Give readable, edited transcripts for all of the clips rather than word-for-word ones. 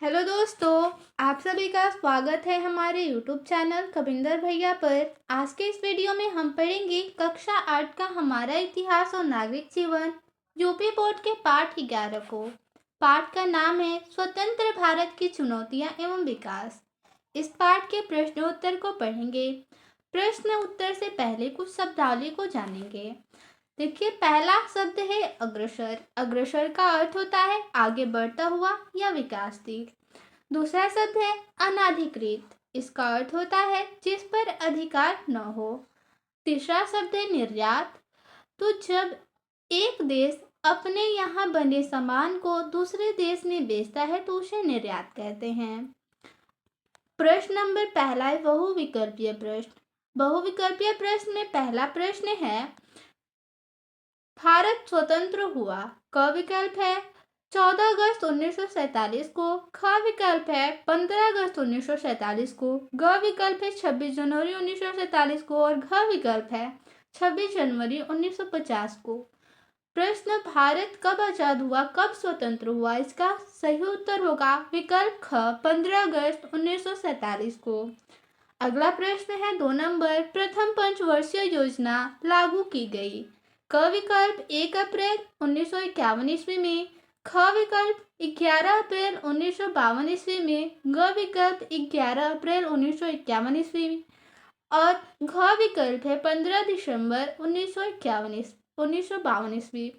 Hello दोस्तों, आप सभी का स्वागत है हमारे YouTube चैनल कविंदर भैया पर। आज के इस वीडियो में हम पढ़ेंगे कक्षा 8 का हमारा इतिहास और नागरिक जीवन यूपी बोर्ड के पाठ 11 को। पाठ का नाम है स्वतंत्र भारत की चुनौतियां एवं विकास। इस पाठ के प्रश्नोत्तर को पढ़ेंगे। प्रश्न उत्तर से पहले कुछ शब्दावली को जानेंगे। देखिए, पहला शब्द है अग्रसर। अग्रसर का अर्थ होता है आगे बढ़ता हुआ या विकासशील। दूसरा शब्द है अनाधिकृत। इसका अर्थ होता है जिस पर अधिकार न हो। तीसरा शब्द है निर्यात। तो जब एक देश अपने यहाँ बने सामान को दूसरे देश में बेचता है तो उसे निर्यात कहते हैं। प्रश्न नंबर पहला है बहुविकल्पीय प्रश्न। बहुविकल्पीय प्रश्न में पहला प्रश्न है भारत स्वतंत्र हुआ। क विकल्प है 14 अगस्त 1947 को। ख विकल्प है 15 अगस्त 1947 को। ग विकल्प है 26 जनवरी 1947 को और घ विकल्प है 26 जनवरी 1950 को। प्रश्न भारत कब आजाद हुआ, कब स्वतंत्र हुआ? इसका सही उत्तर होगा विकल्प ख 15 अगस्त 1947 को। अगला प्रश्न है 2 नंबर, प्रथम पंचवर्षीय योजना लागू की गई। क विकल्प 1 अप्रैल 1951 ईस्वी में। ख विकल्प 11 अप्रैल 1952 ईस्वी में। ग विकल्प 11 अप्रैल 1951 ईस्वी में और घ विकल्प है 15 दिसंबर 1952 ईस्वी।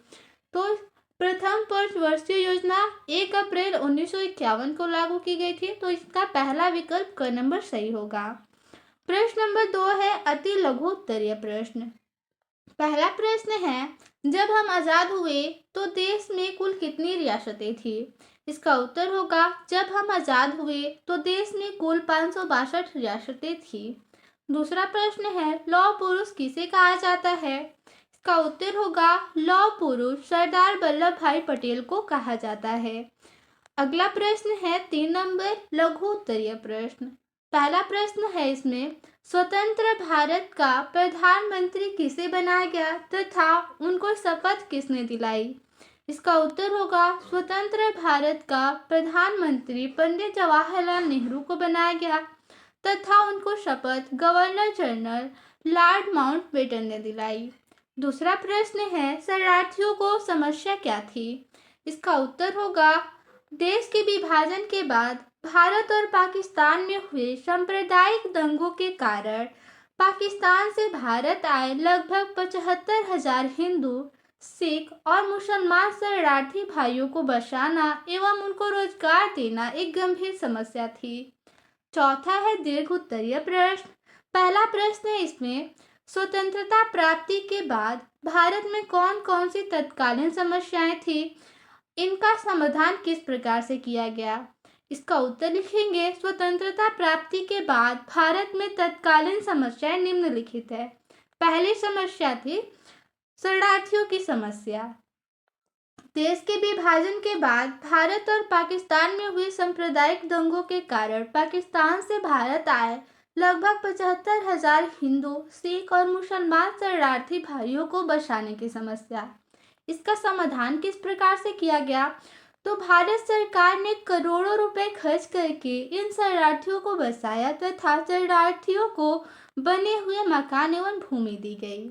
तो प्रथम पंचवर्षीय योजना 1 अप्रैल 1951 को लागू की गई थी, तो इसका पहला विकल्प क नंबर सही होगा। प्रश्न नंबर 2 है अति लघु उत्तरीय प्रश्न। पहला प्रश्न है जब हम आजाद हुए तो देश में कुल कितनी रियासतें थी? इसका उत्तर होगा जब हम आजाद हुए तो देश में कुल 562 रियासतें थी। दूसरा प्रश्न है लौह पुरुष किसे कहा जाता है? इसका उत्तर होगा लौह पुरुष सरदार वल्लभ भाई पटेल को कहा जाता है। अगला प्रश्न है 3 नंबर लघु उत्तरीय प्रश्न। पहला प्रश्न है इसमें स्वतंत्र भारत का प्रधानमंत्री किसे बनाया गया तथा उनको शपथ किसने दिलाई? इसका उत्तर होगा स्वतंत्र भारत का प्रधानमंत्री पंडित जवाहरलाल नेहरू को बनाया गया तथा उनको शपथ गवर्नर जनरल लॉर्ड माउंटबेटन ने दिलाई। दूसरा प्रश्न है शरणार्थियों को समस्या क्या थी? इसका उत्तर होगा देश के विभाजन के बाद भारत और पाकिस्तान में हुए सांप्रदायिक दंगों के कारण पाकिस्तान से भारत आए लगभग 75,000 हिंदू, सिख और मुसलमान शरणार्थी भाइयों को बचाना एवं उनको रोजगार देना एक गंभीर समस्या थी। चौथा है दीर्घ उत्तरीय प्रश्न। पहला प्रश्न है इसमें स्वतंत्रता प्राप्ति के बाद भारत में कौन कौन सी तत्कालीन समस्याएं थी, इनका समाधान किस प्रकार से किया गया? इसका उत्तर लिखेंगे स्वतंत्रता प्राप्ति के बाद भारत में तत्कालीन समस्याएं निम्नलिखित है। पहली समस्या थी शरणार्थियों की समस्या। देश के विभाजन के बाद भारत और पाकिस्तान में हुए सांप्रदायिक दंगों के कारण पाकिस्तान से भारत आए लगभग 75,000 हिंदू, सिख और मुसलमान शरणार्थी भाइयों को बचाने की समस्या। इसका समाधान किस प्रकार से किया गया? तो भारत सरकार ने करोड़ों रुपए खर्च करके इन शरणार्थियों को बसाया तथा शरणार्थियों को बने हुए मकान एवं भूमि दी गई।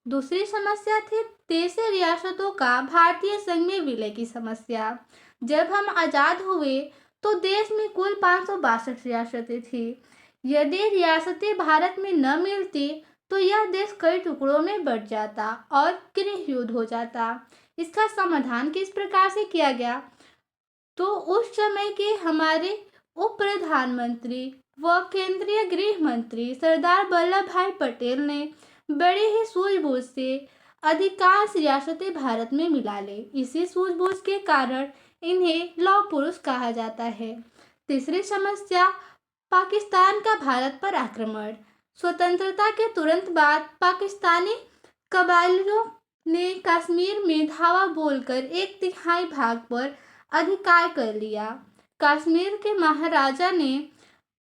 दूसरी समस्या थी 23 रियासतों का भारतीय संघ में विलय की समस्या। जब हम आजाद हुए तो देश में कुल 562 रियासतें थी। यदि रियासतें भारत में न मिलती तो यह देश कई टुकड़ों में बंट जाता और गृह युद्ध हो जाता। इसका समाधान किस प्रकार से किया गया? तो उस समय के हमारे उप प्रधानमंत्री व केंद्रीय गृह मंत्री सरदार वल्लभ भाई पटेल ने बड़े ही सूझबूझ से अधिकांश रियासतें भारत में मिला ली। इसी सूझबूझ के कारण इन्हें लौह पुरुष कहा जाता है। तीसरी समस्या पाकिस्तान का भारत पर आक्रमण। स्वतंत्रता के तुरंत बाद पाकिस्तानी कबायलियों ने कश्मीर में धावा बोलकर 1/3 भाग पर अधिकार कर लिया। कश्मीर के महाराजा ने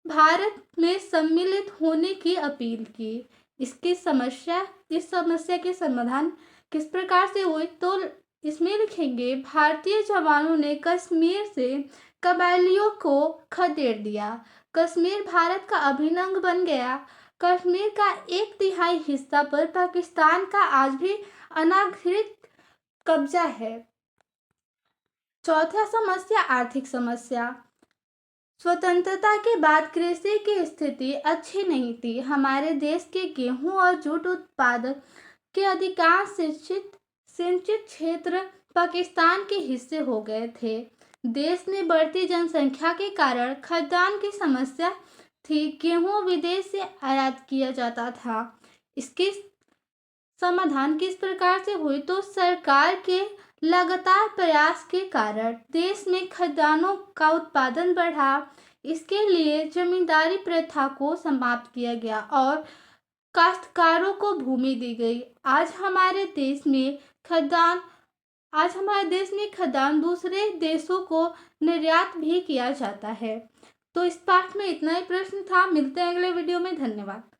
भारत में सम्मिलित होने की अपील की। इस समस्या के समाधान किस प्रकार से हुए? तो इसमें लिखेंगे भारतीय जवानों ने कश्मीर से कबायलियों को खदेड़ दिया। कश्मीर भारत का अभिन्न अंग बन गया। कश्मीर का 1/3 हिस्सा पर पाकिस्तान का आज भी अनाधिकृत कब्जा है। चौथा समस्या, आर्थिक समस्या। स्वतंत्रता के बाद कृषि की स्थिति अच्छी नहीं थी। हमारे देश के गेहूं और जूट उत्पादक के अधिकांश सिंचित क्षेत्र पाकिस्तान के हिस्से हो गए थे। देश में बढ़ती जनसंख्या के कारण खाद्यान्न की समस्या थी। गेहूं विदेश से आयात किया जाता था। इसके समाधान किस प्रकार से हुई, तो सरकार के लगातार प्रयास के कारण देश में खाद्यान्नों का उत्पादन बढ़ा। इसके लिए जमींदारी प्रथा को समाप्त किया गया और काश्तकारों को भूमि दी गई। आज हमारे देश में खाद्यान्न दूसरे देशों को निर्यात भी किया जाता है। तो इस पाठ में इतना ही प्रश्न था। मिलते हैं अगले वीडियो में। धन्यवाद।